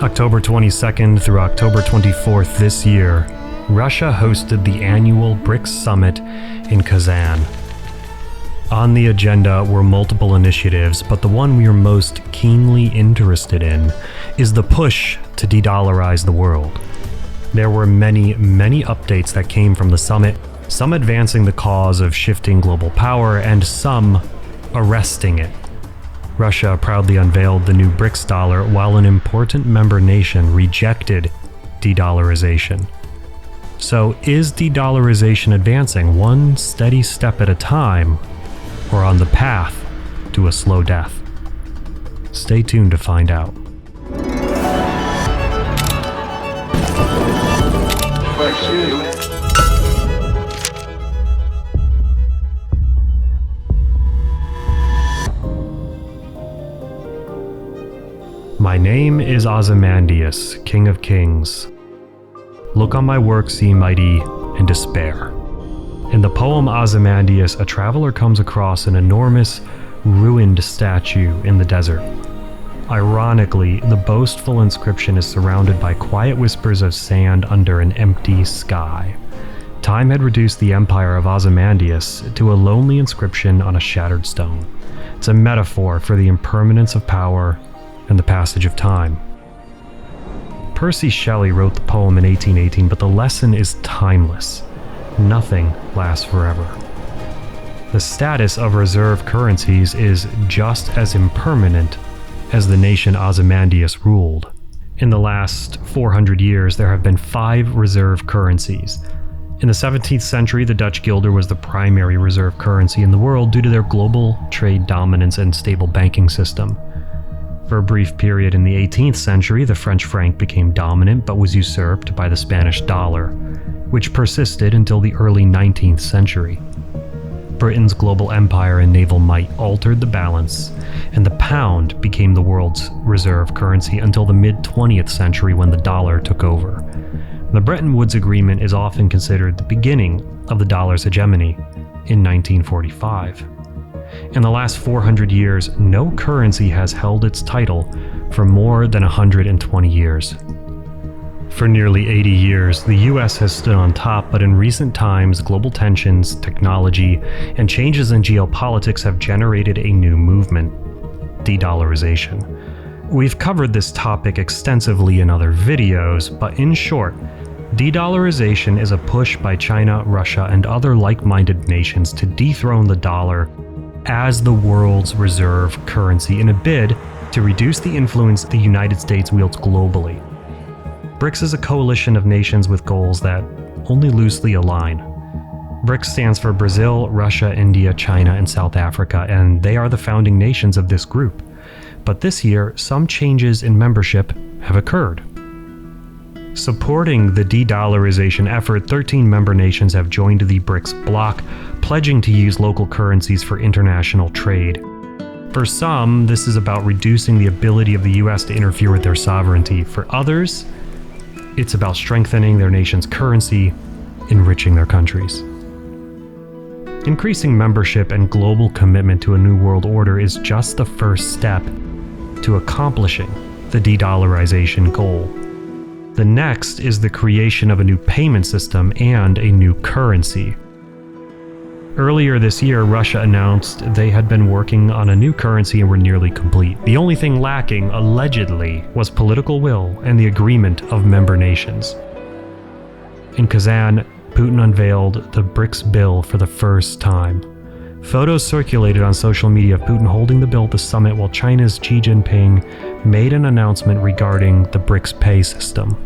October 22nd through October 24th this year, Russia hosted the annual BRICS Summit in Kazan. On the agenda were multiple initiatives, but the one we are most keenly interested in is the push to de-dollarize the world. There were many updates that came from the summit, some advancing the cause of shifting global power and some arresting it. Russia proudly unveiled the new BRICS dollar while an important member nation rejected de-dollarization. So is de-dollarization advancing one steady step at a time, or on the path to a slow death? Stay tuned to find out. My name is Ozymandias, King of Kings. Look on my work, see mighty, and despair. In the poem Ozymandias, a traveler comes across an enormous, ruined statue in the desert. Ironically, the boastful inscription is surrounded by quiet whispers of sand under an empty sky. Time had reduced the empire of Ozymandias to a lonely inscription on a shattered stone. It's a metaphor for the impermanence of power and the passage of time. Percy Shelley wrote the poem in 1818, but the lesson is timeless. Nothing lasts forever. The status of reserve currencies is just as impermanent as the nation Ozymandias ruled. In the last 400 years, there have been 5 reserve currencies. In the 17th century, the Dutch guilder was the primary reserve currency in the world due to their global trade dominance and stable banking system. For a brief period in the 18th century, the French franc became dominant but was usurped by the Spanish dollar, which persisted until the early 19th century. Britain's global empire and naval might altered the balance, and the pound became the world's reserve currency until the mid-20th century when the dollar took over. The Bretton Woods Agreement is often considered the beginning of the dollar's hegemony in 1945. In the last 400 years, no currency has held its title for more than 120 years. For nearly 80 years, the US has stood on top, but in recent times, global tensions, technology, and changes in geopolitics have generated a new movement: de-dollarization. We've covered this topic extensively in other videos, but in short, de-dollarization is a push by China, Russia, and other like-minded nations to dethrone the dollar as the world's reserve currency in a bid to reduce the influence the United States wields globally. BRICS is a coalition of nations with goals that only loosely align. BRICS stands for Brazil, Russia, India, China, and South Africa, and they are the founding nations of this group. But this year, some changes in membership have occurred. Supporting the de-dollarization effort, 13 member nations have joined the BRICS bloc, pledging to use local currencies for international trade. For some, this is about reducing the ability of the US to interfere with their sovereignty. For others, it's about strengthening their nation's currency, enriching their countries. Increasing membership and global commitment to a new world order is just the first step to accomplishing the de-dollarization goal. The next is the creation of a new payment system and a new currency. Earlier this year, Russia announced they had been working on a new currency and were nearly complete. The only thing lacking, allegedly, was political will and the agreement of member nations. In Kazan, Putin unveiled the BRICS bill for the first time. Photos circulated on social media of Putin holding the bill at the summit while China's Xi Jinping made an announcement regarding the BRICS pay system.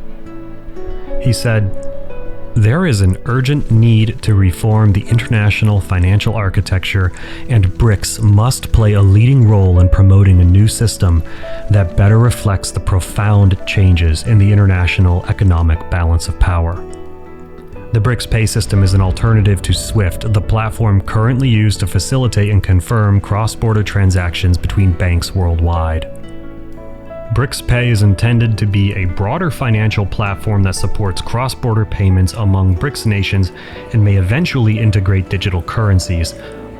He said, "There is an urgent need to reform the international financial architecture, and BRICS must play a leading role in promoting a new system that better reflects the profound changes in the international economic balance of power." The BRICS pay system is an alternative to SWIFT, the platform currently used to facilitate and confirm cross-border transactions between banks worldwide. BRICS Pay is intended to be a broader financial platform that supports cross-border payments among BRICS nations and may eventually integrate digital currencies,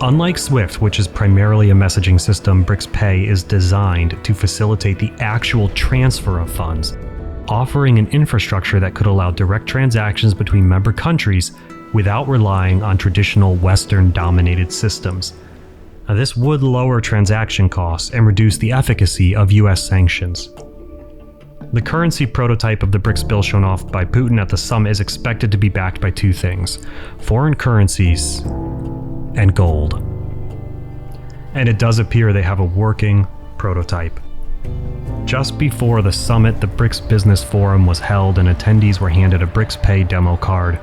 Unlike SWIFT, which is primarily a messaging system, BRICS Pay is designed to facilitate the actual transfer of funds, offering an infrastructure that could allow direct transactions between member countries without relying on traditional Western-dominated systems. Now, this would lower transaction costs and reduce the efficacy of US sanctions. The currency prototype of the BRICS bill shown off by Putin at the summit is expected to be backed by two things: foreign currencies and gold. And it does appear they have a working prototype. Just before the summit, the BRICS Business Forum was held and attendees were handed a BRICS Pay demo card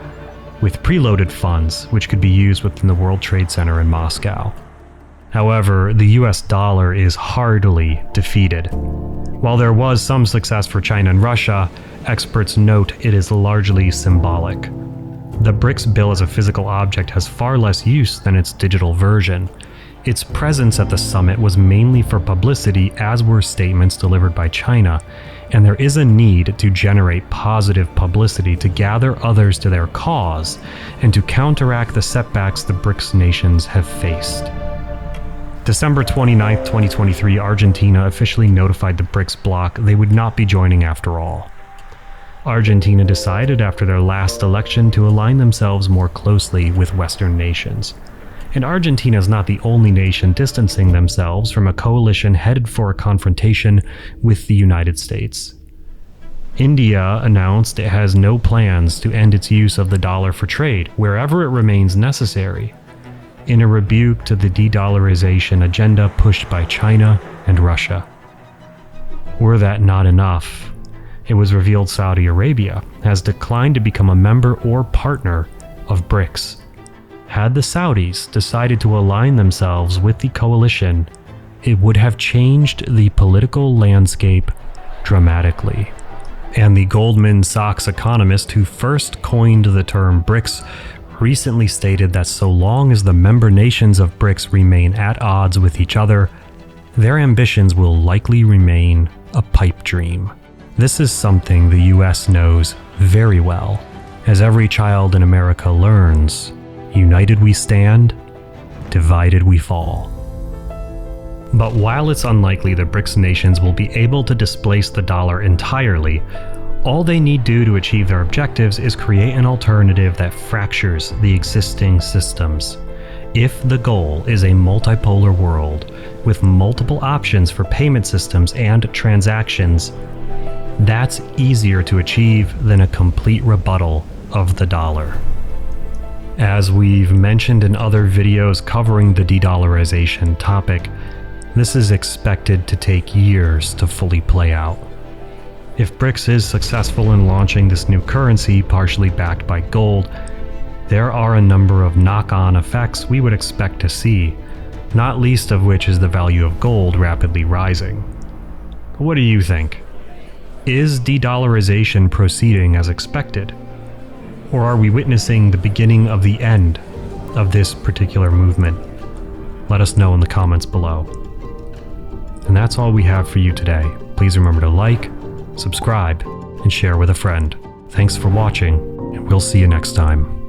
with preloaded funds, which could be used within the World Trade Center in Moscow. However, the US dollar is hardly defeated. While there was some success for China and Russia, experts note it is largely symbolic. The BRICS bill as a physical object has far less use than its digital version. Its presence at the summit was mainly for publicity, as were statements delivered by China, and there is a need to generate positive publicity to gather others to their cause and to counteract the setbacks the BRICS nations have faced. December 29, 2023, Argentina officially notified the BRICS bloc they would not be joining after all. Argentina decided after their last election to align themselves more closely with Western nations. And Argentina is not the only nation distancing themselves from a coalition headed for a confrontation with the United States. India announced it has no plans to end its use of the dollar for trade wherever it remains necessary, in a rebuke to the de-dollarization agenda pushed by China and Russia. Were that not enough, it was revealed Saudi Arabia has declined to become a member or partner of BRICS. Had the Saudis decided to align themselves with the coalition, it would have changed the political landscape dramatically. And the Goldman Sachs economist who first coined the term BRICS recently stated that so long as the member nations of BRICS remain at odds with each other, their ambitions will likely remain a pipe dream. This is something the US knows very well, as every child in America learns: united we stand, divided we fall. But while it's unlikely the BRICS nations will be able to displace the dollar entirely, all they need to achieve their objectives is create an alternative that fractures the existing systems. If the goal is a multipolar world with multiple options for payment systems and transactions, that's easier to achieve than a complete rebuttal of the dollar. As we've mentioned in other videos covering the de-dollarization topic, this is expected to take years to fully play out. If BRICS is successful in launching this new currency partially backed by gold, there are a number of knock-on effects we would expect to see, not least of which is the value of gold rapidly rising. What do you think? Is de-dollarization proceeding as expected? Or are we witnessing the beginning of the end of this particular movement? Let us know in the comments below. And that's all we have for you today. Please remember to like, subscribe, and share with a friend. Thanks for watching, and we'll see you next time.